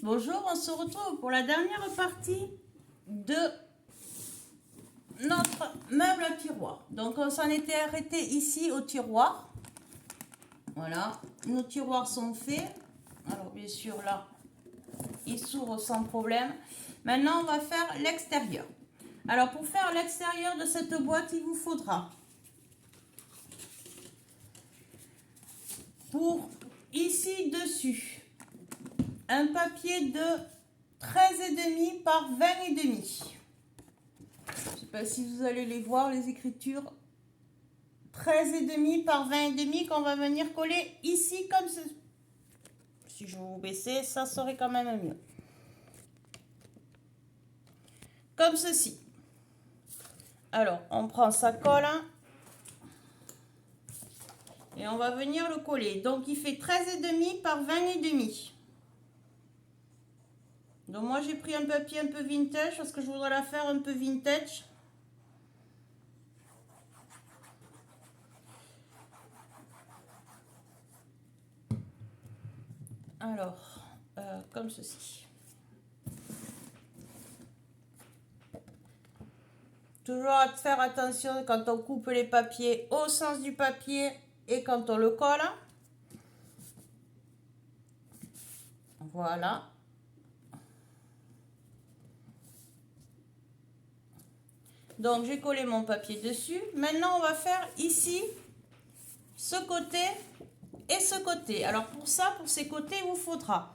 Bonjour, on se retrouve pour la dernière partie de notre meuble à tiroir. Donc on s'en était arrêté ici au tiroir. Voilà, nos tiroirs sont faits. Alors bien sûr là, ils s'ouvrent sans problème. Maintenant on va faire l'extérieur. Alors pour faire l'extérieur de cette boîte, il vous faudra pour ici dessus un papier de 13,5 par 20,5. Je ne sais pas si vous allez les voir, les écritures. 13,5 par 20,5 qu'on va venir coller ici comme ça. Si je vous baissais, ça serait quand même mieux. Comme ceci. Alors, on prend sa colle et on va venir le coller. Donc, il fait 13,5 par 20,5. Donc, moi, j'ai pris un papier un peu vintage parce que je voudrais la faire un peu vintage. Alors, comme ceci. Toujours à faire attention quand on coupe les papiers au sens du papier et quand on le colle. Voilà. Donc, j'ai collé mon papier dessus. Maintenant, on va faire ici ce côté et ce côté. Alors, pour ça, pour ces côtés, il vous faudra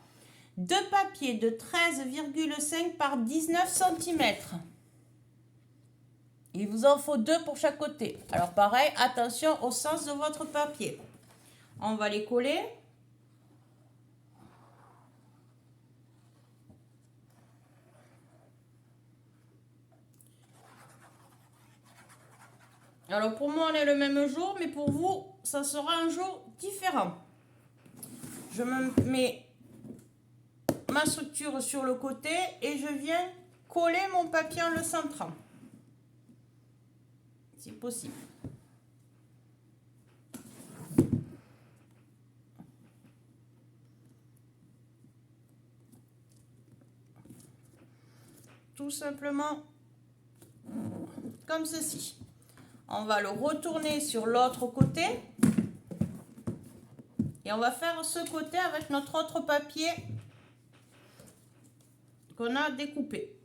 deux papiers de 13,5 par 19 cm. Il vous en faut deux pour chaque côté. Alors, pareil, attention au sens de votre papier. On va les coller. Alors, pour moi, on est le même jour, mais pour vous, ça sera un jour différent. Je me mets ma structure sur le côté et je viens coller mon papier en le centrant. Si possible. Tout simplement comme ceci. On va le retourner sur l'autre côté et on va faire ce côté avec notre autre papier qu'on a découpé.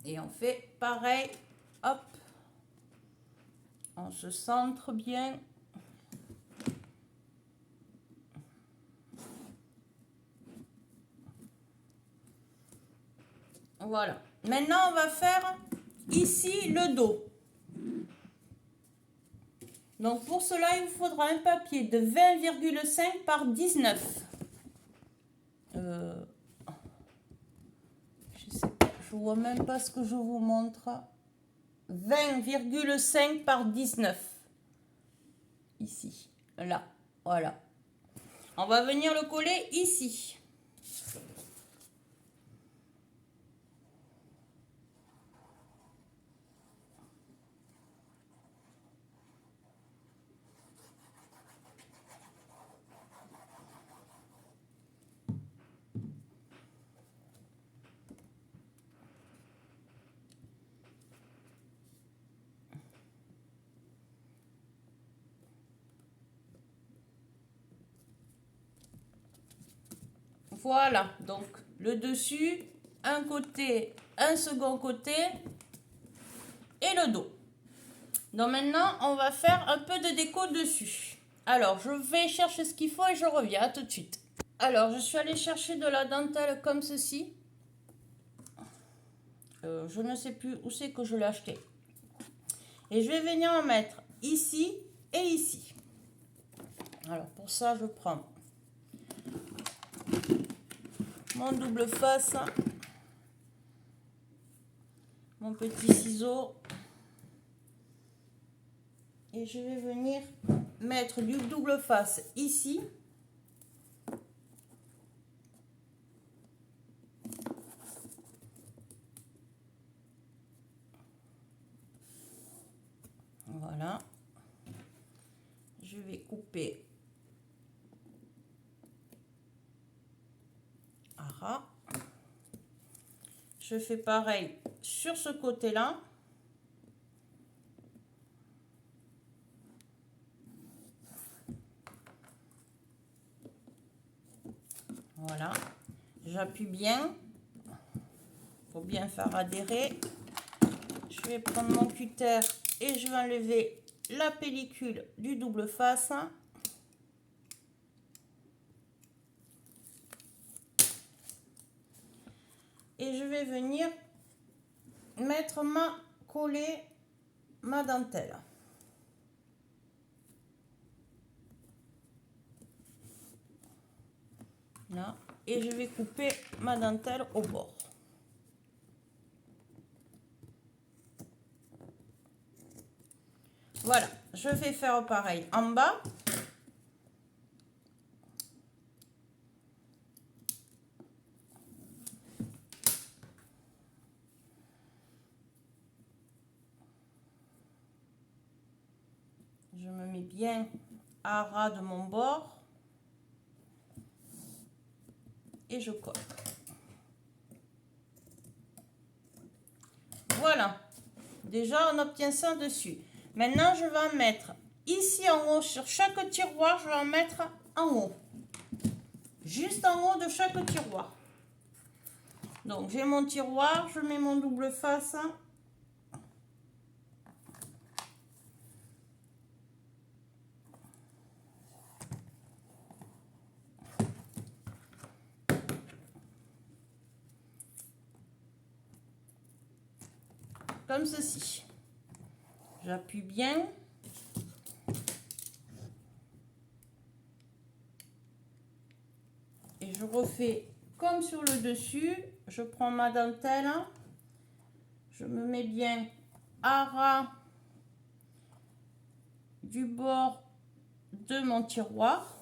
Et on fait pareil, hop, on se centre bien. Voilà. Maintenant, on va faire ici le dos. Donc, pour cela, il vous faudra un papier de 20,5 par 19. Je vois même pas ce que je vous montre. 20,5 par 19. Ici, là, voilà. On va venir le coller ici. Voilà, donc le dessus, un côté, un second côté et le dos. Donc maintenant, on va faire un peu de déco dessus. Alors, je vais chercher ce qu'il faut et je reviens, à tout de suite. Alors, je suis allée chercher de la dentelle comme ceci. Je ne sais plus où c'est que je l'ai acheté. Et je vais venir en mettre ici et ici. Alors, pour ça, je prends mon double face, mon petit ciseau et je vais venir mettre du double face ici Voilà. Je vais couper à ras. Je fais pareil sur ce côté-là. Voilà. J'appuie bien. Il faut bien faire adhérer. Je vais prendre mon cutter et je vais enlever la pellicule du double face. Et je vais venir coller ma dentelle. Là. Et je vais couper ma dentelle au bord. Voilà, je vais faire pareil en bas. Je me mets bien à ras de mon bord et je colle. Voilà, déjà on obtient ça dessus. Maintenant je vais en mettre ici en haut sur chaque tiroir, je vais en mettre en haut. Juste en haut de chaque tiroir. Donc j'ai mon tiroir, je mets mon double face. Comme ceci. J'appuie bien. Et je refais comme sur le dessus. Je prends ma dentelle. Je me mets bien à ras du bord de mon tiroir.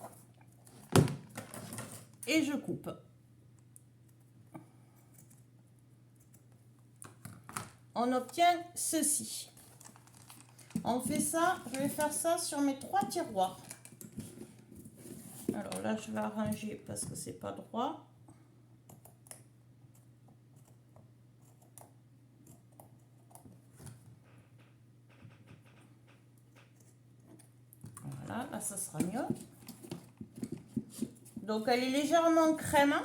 Et je coupe. On obtient ceci. On fait ça, je vais faire ça sur mes 3 tiroirs. Alors là, je vais arranger parce que c'est pas droit. Voilà, là, ça sera mieux. Donc, elle est légèrement crème.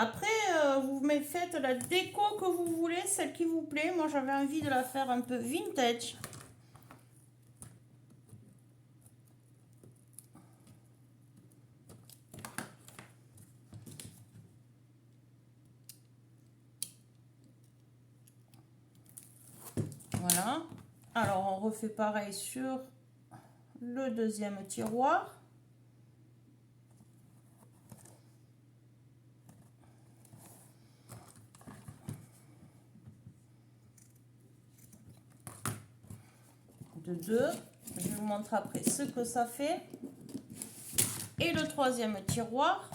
Après, vous me faites la déco que vous voulez, celle qui vous plaît. Moi, j'avais envie de la faire un peu vintage. Voilà. Alors, on refait pareil sur le deuxième tiroir. De 2. Je vous montre après ce que ça fait. Et le troisième tiroir.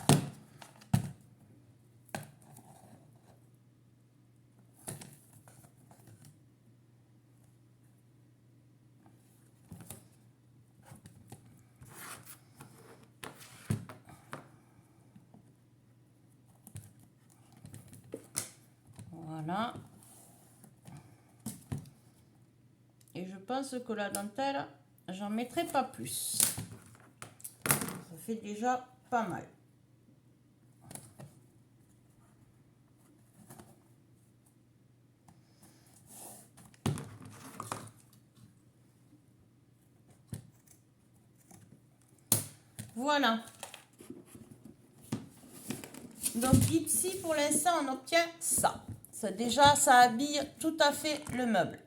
Voilà. Et je pense que la dentelle, j'en mettrai pas plus. Ça fait déjà pas mal. Voilà. Donc ici, pour l'instant, on obtient ça. Déjà, ça habille tout à fait le meuble.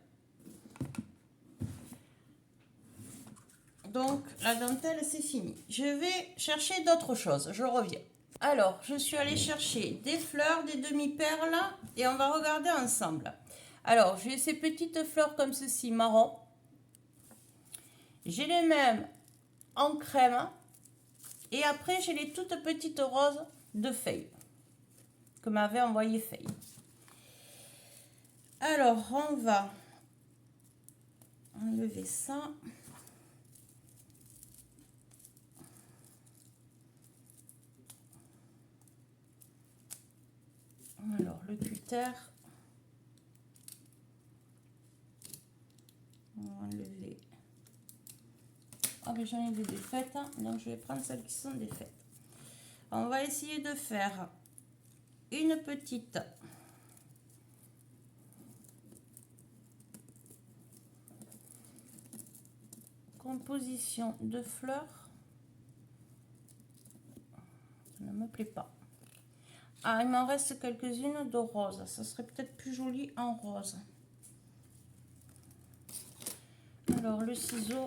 Donc, la dentelle, c'est fini. Je vais chercher d'autres choses. Je reviens. Alors, je suis allée chercher des fleurs, des demi-perles, et on va regarder ensemble. Alors, j'ai ces petites fleurs comme ceci, marron. J'ai les mêmes en crème. Et après, j'ai les toutes petites roses de Feuille, que m'avait envoyé Feuille. Alors, on va enlever ça. Alors, le cutter. On va enlever. Ah, mais j'en ai des défaites, hein, donc je vais prendre celles qui sont défaites. On va essayer de faire une petite composition de fleurs. Ça ne me plaît pas. Ah, il m'en reste quelques-unes de rose. Ça serait peut-être plus joli en rose. Alors, le ciseau.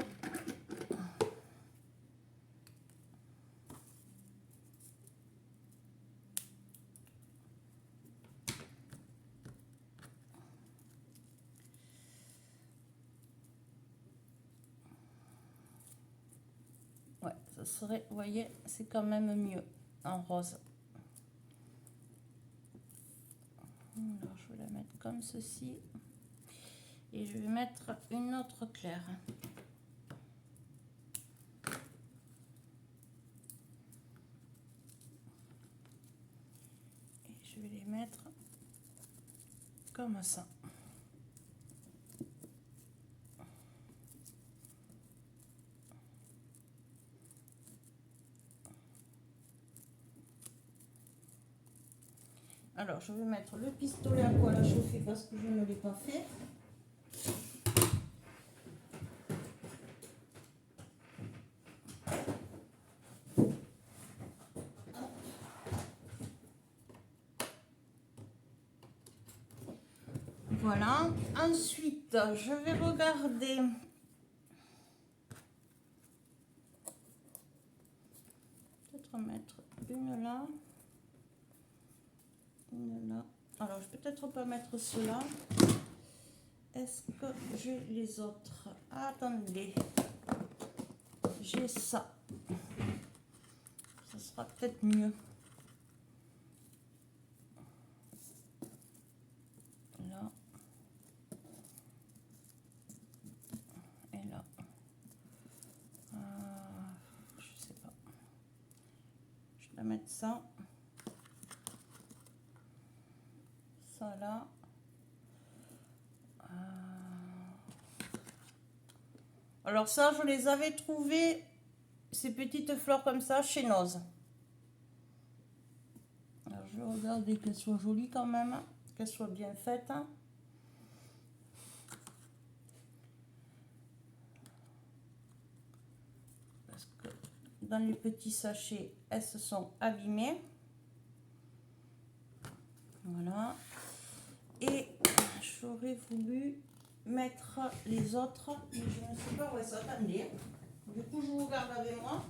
Ouais, ça serait, vous voyez, c'est quand même mieux en rose. Alors, je vais la mettre comme ceci. Et je vais mettre une autre claire. Et je vais les mettre comme ça. Alors, je vais mettre le pistolet à poêle à chauffer parce que je ne l'ai pas fait. Voilà. Ensuite, je vais regarder. Peut-être mettre une là. Une là. Alors, je vais peut-être pas mettre cela. Est-ce que j'ai les autres? Attendez. J'ai ça. Ça sera peut-être mieux. Là. Et là. Je sais pas. Je vais mettre ça. Ça là. Alors ça, je les avais trouvées, ces petites fleurs comme ça, chez Noz. Alors je vais regarder qu'elles soient jolies quand même, qu'elles soient bien faites. Parce que dans les petits sachets, elles se sont abîmées. Voilà. Et j'aurais voulu mettre les autres, mais je ne sais pas où elles sont. Attendez. Du coup, je vous regarde avec moi.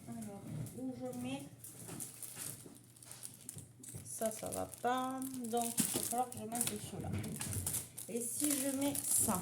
Alors, où je mets ça, ça va pas. Donc, il va falloir que je mette cela. Et si je mets ça?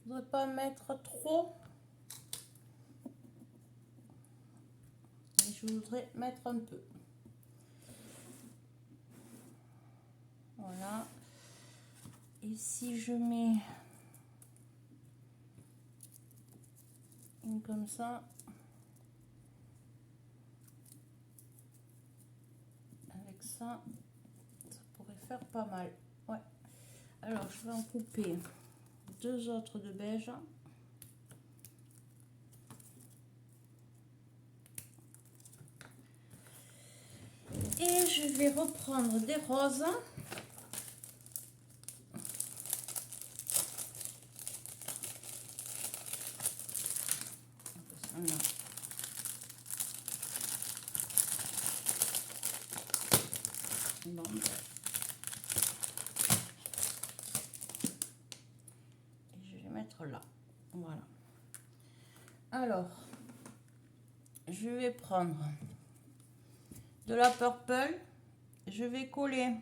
Je ne voudrais pas mettre trop. Mais je voudrais mettre un peu. Voilà. Et si je mets une comme ça, avec ça, ça pourrait faire pas mal. Ouais. Alors, je vais en couper deux autres de beige. Et je vais reprendre des roses. Bon. Et je vais mettre là. Voilà. Alors, je vais prendre de la purple, je vais coller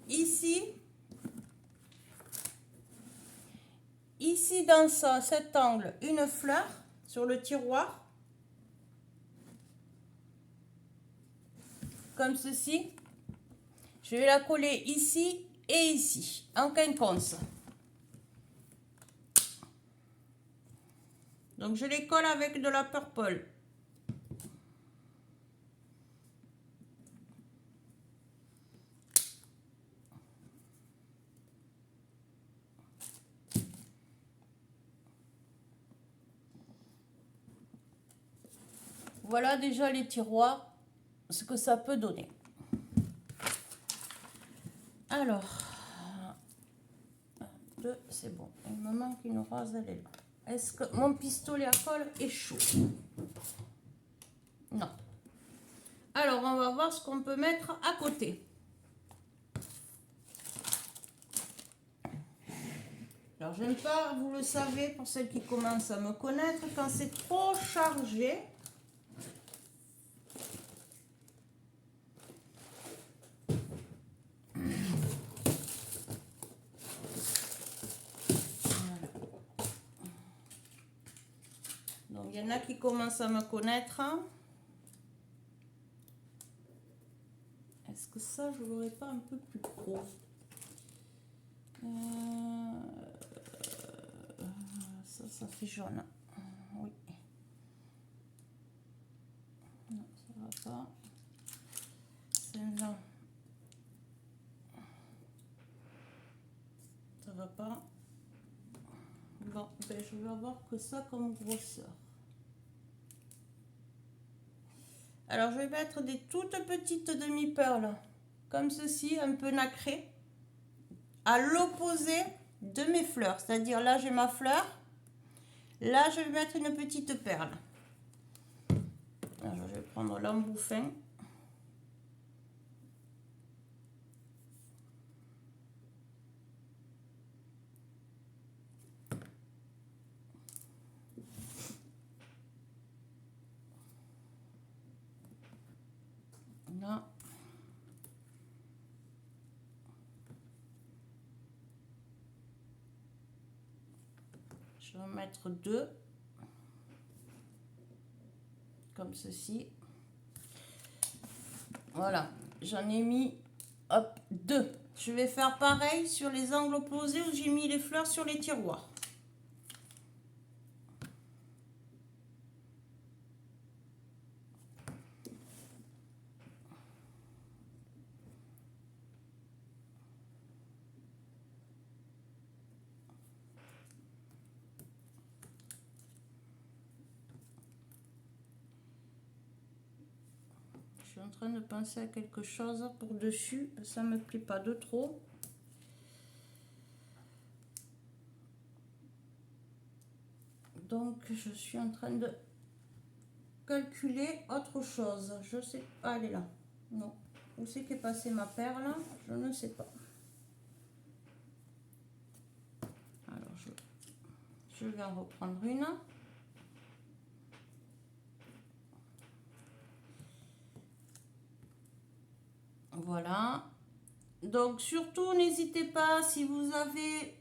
ici, dans cet angle, une fleur sur le tiroir, comme ceci. Je vais la coller ici et ici, en quinconce. Donc je les colle avec de la purple. Voilà déjà les tiroirs, ce que ça peut donner. Alors, 2, c'est bon. Il me manque une rose, elle est là. Est-ce que mon pistolet à colle est chaud? Non. Alors, on va voir ce qu'on peut mettre à côté. Alors, j'aime pas, vous le savez, pour celles qui commencent à me connaître, quand c'est trop chargé. Donc, il y en a qui commencent à me connaître. Est-ce que ça, je l'aurais pas un peu plus gros? Ça fait jaune. Oui. Non, ça va pas. Celle-là. Ça va pas. Bon, ben, je vais avoir que ça comme grosseur. Alors, je vais mettre des toutes petites demi-perles, comme ceci, un peu nacrées, à l'opposé de mes fleurs. C'est-à-dire, là, j'ai ma fleur. Là, je vais mettre une petite perle. Alors, je vais prendre l'embout fin. Là. Je vais en mettre 2. Comme ceci. Voilà, j'en ai mis, hop, 2. Je vais faire pareil sur les angles opposés où j'ai mis les fleurs sur les tiroirs. Je suis en train de penser à quelque chose pour dessus, ça me plaît pas de trop. Donc je suis en train de calculer autre chose. Je sais pas, elle est là. Non. Où c'est qu'est passée ma perle? Je ne sais pas. Alors je vais en reprendre une. Voilà. Donc surtout n'hésitez pas, si vous avez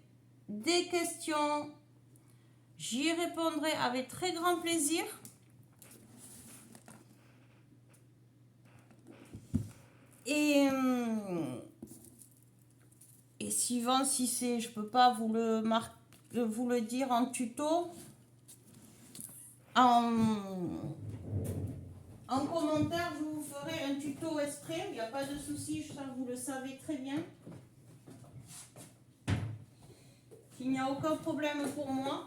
des questions, j'y répondrai avec très grand plaisir. Et suivant si c'est, je peux pas vous le dire en tuto, en commentaire, je vous ferai un tuto exprès, il n'y a pas de souci, ça vous le savez très bien. Il n'y a aucun problème pour moi.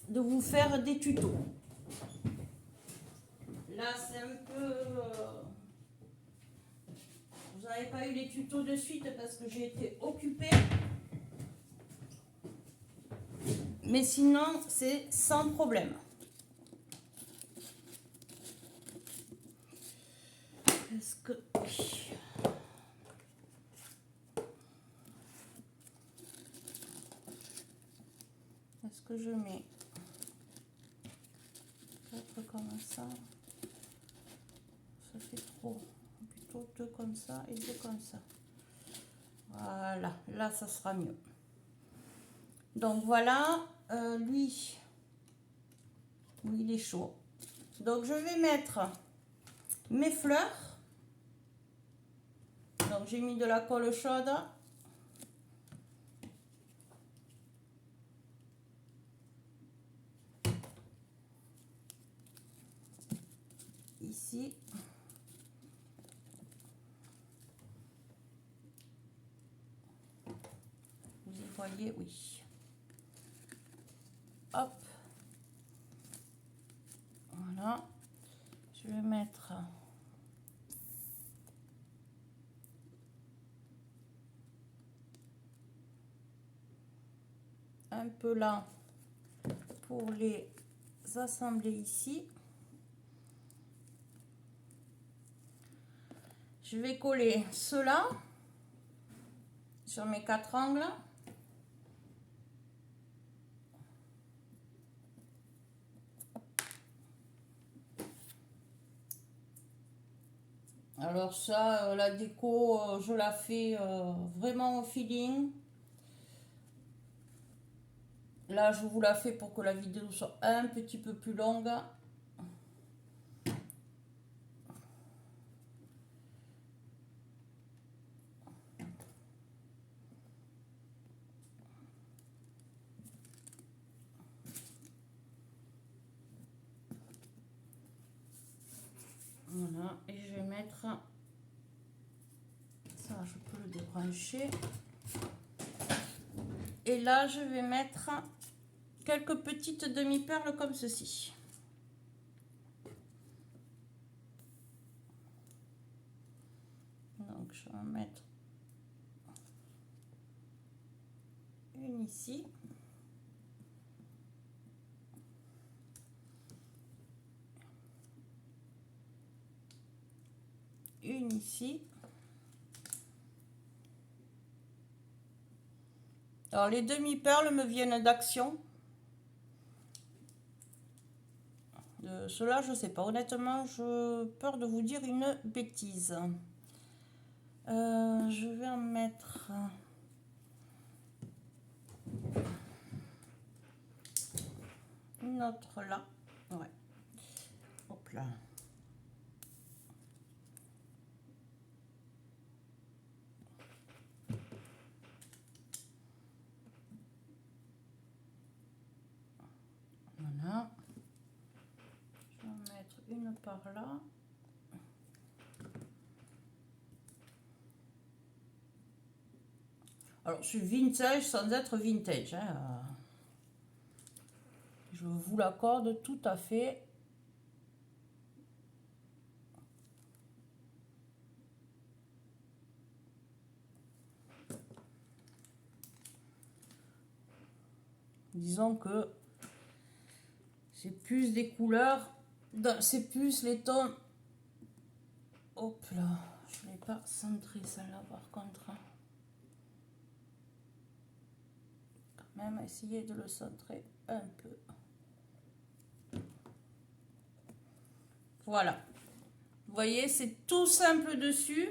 De vous faire des tutos. Là, c'est un peu... vous n'avez pas eu les tutos de suite parce que j'ai été occupée. Mais sinon, c'est sans problème. Est-ce que... que je mets 4 comme ça. Ça fait trop. Plutôt 2 comme ça et 2 comme ça. Voilà, là ça sera mieux. Donc voilà, lui, il est chaud. Donc je vais mettre mes fleurs. Donc j'ai mis de la colle chaude. Ici. Vous y voyez, oui. Hop. Voilà. Je vais mettre un peu là pour les assembler ici. Je vais coller cela sur mes 4 angles. Alors ça, la déco, je la fais vraiment au feeling. Là, je vous la fais pour que la vidéo soit un petit peu plus longue. Voilà, et je vais mettre ça, je peux le débrancher. Et là, je vais mettre quelques petites demi-perles comme ceci. Donc, je vais en mettre une ici. Une ici. Alors, les demi-perles me viennent d'Action. Cela, je sais pas. Honnêtement, je peur de vous dire une bêtise. Je vais en mettre une autre là. Ouais. Hop là. Voilà. Je vais en mettre une par là. Alors, je suis vintage sans être vintage. Hein. Je vous l'accorde tout à fait. Disons que c'est plus des couleurs, c'est plus les tons. Hop là, je ne l'ai pas centré celle-là par contre. Quand même essayer de le centrer un peu. Voilà. Vous voyez, c'est tout simple dessus.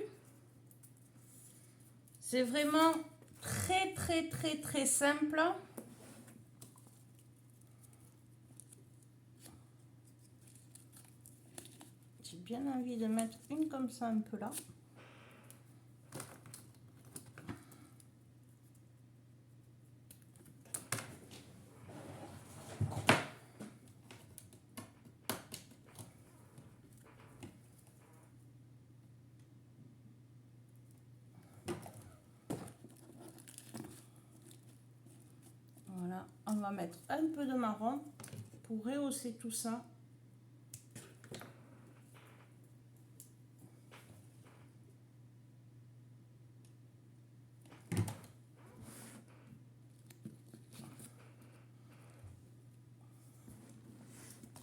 C'est vraiment très simple. J'ai bien envie de mettre une comme ça un peu là. Voilà, on va mettre un peu de marron pour rehausser tout ça.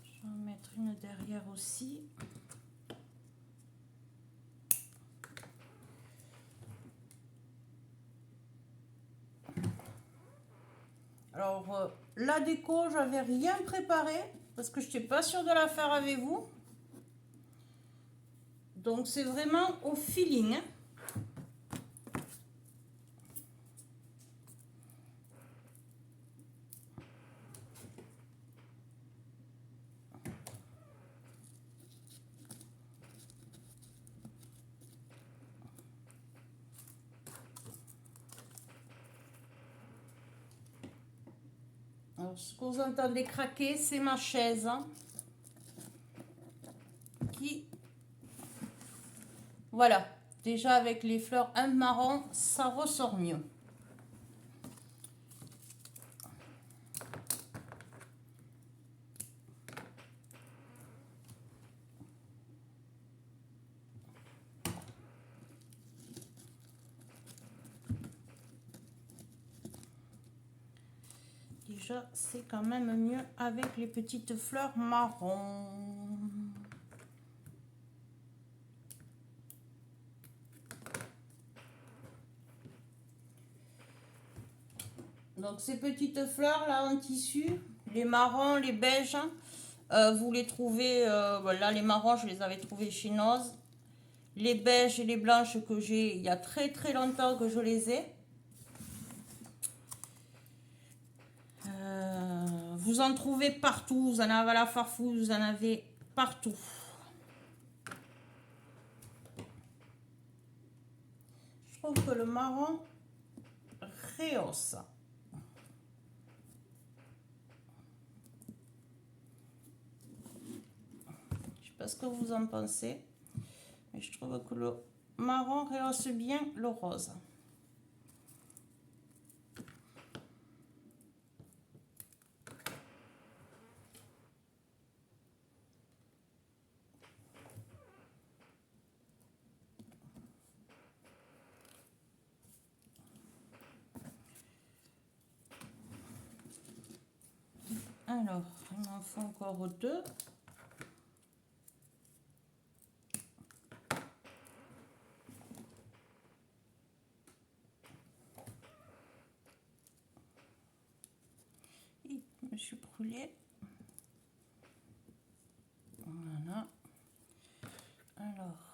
Je vais en mettre une derrière aussi. Alors, la déco, j'avais rien préparé parce que je n'étais pas sûre de la faire avec vous. Donc c'est vraiment au feeling. Alors, ce que vous entendez craquer, c'est ma chaise hein, qui... Voilà, déjà avec les fleurs un marron, ça ressort mieux. Déjà, c'est quand même mieux avec les petites fleurs marron. Donc ces petites fleurs là en tissu, les marrons, les beiges, vous les trouvez, voilà les marrons je les avais trouvés chez Noz. Les beiges et les blanches que j'ai il y a très très longtemps que je les ai. Vous en trouvez partout, vous en avez à la Farfouille, vous en avez partout. Je trouve que le marron rehausse. Je sais pas ce que vous en pensez, mais je trouve que le marron rehausse bien le rose. Alors, il m'en faut encore deux. Je me suis brûlée. Voilà. Alors.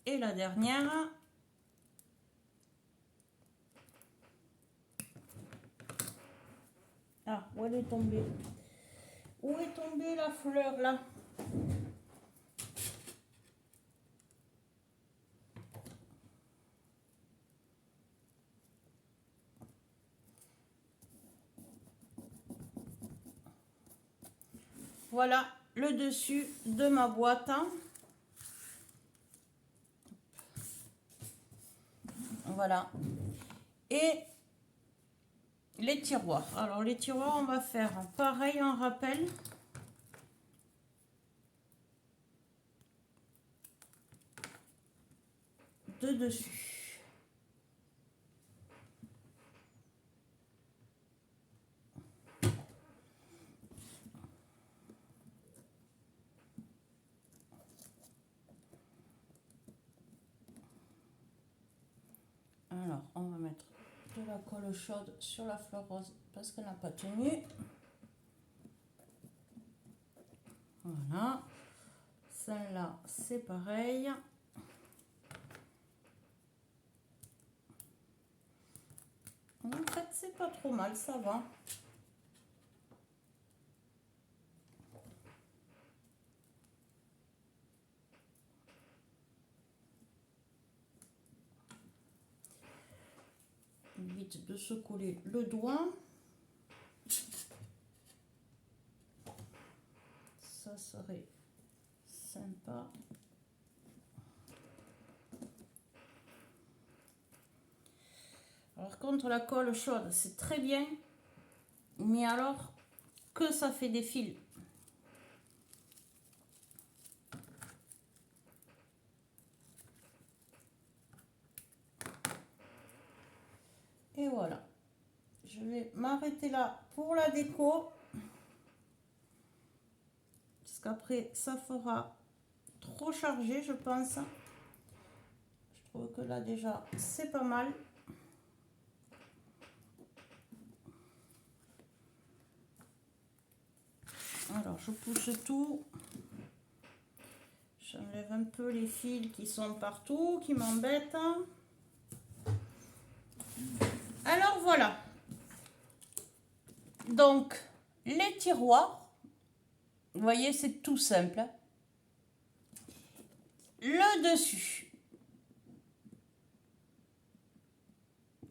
Et la dernière. Ah, où elle est tombée? Où est tombée la fleur là? Voilà le dessus de ma boîte. Voilà. Et les tiroirs. Alors les tiroirs, on va faire pareil en rappel. De dessus. Alors, on va mettre de la colle chaude sur la fleur rose parce qu'elle n'a pas tenu. Voilà. Celle-là, c'est pareil. En fait, c'est pas trop mal, ça va. Vite de se coller le doigt. Ça serait sympa. Alors contre la colle chaude, c'est très bien. Mais alors que ça fait des fils. Et voilà. Je vais m'arrêter là pour la déco. Parce qu'après, ça fera trop chargé, je pense. Je trouve que là, déjà, c'est pas mal. Alors, je pousse tout. J'enlève un peu les fils qui sont partout, qui m'embêtent. Alors, voilà. Donc, les tiroirs, vous voyez, c'est tout simple. Le dessus.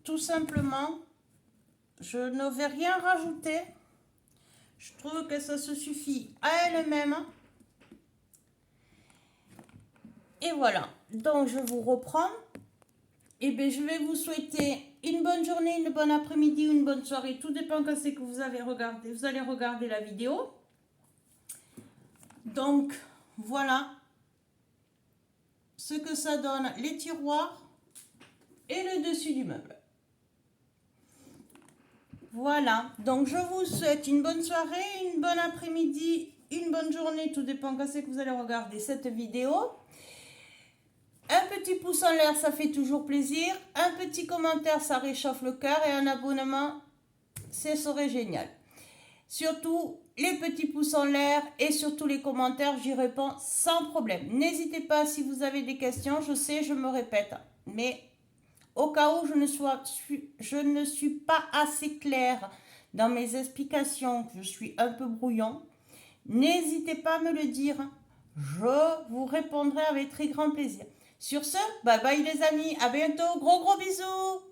Tout simplement, je ne vais rien rajouter. Je trouve que ça se suffit à elle-même. Et voilà. Donc, je vous reprends. Et bien, je vais vous souhaiter une bonne journée, une bonne après-midi ou une bonne soirée. Tout dépend quand c'est que vous avez regardé. Vous allez regarder la vidéo. Donc, voilà ce que ça donne, les tiroirs et le dessus du meuble. Voilà, donc je vous souhaite une bonne soirée, une bonne après-midi, une bonne journée, tout dépend quand c'est que vous allez regarder cette vidéo. Un petit pouce en l'air, ça fait toujours plaisir. Un petit commentaire, ça réchauffe le cœur. Et un abonnement, ce serait génial. Surtout, les petits pouces en l'air et surtout les commentaires, j'y réponds sans problème. N'hésitez pas si vous avez des questions, je sais, je me répète. Mais au cas où je ne suis pas assez claire dans mes explications, que je suis un peu brouillon, n'hésitez pas à me le dire. Je vous répondrai avec très grand plaisir. Sur ce, bye bye les amis, à bientôt, gros bisous.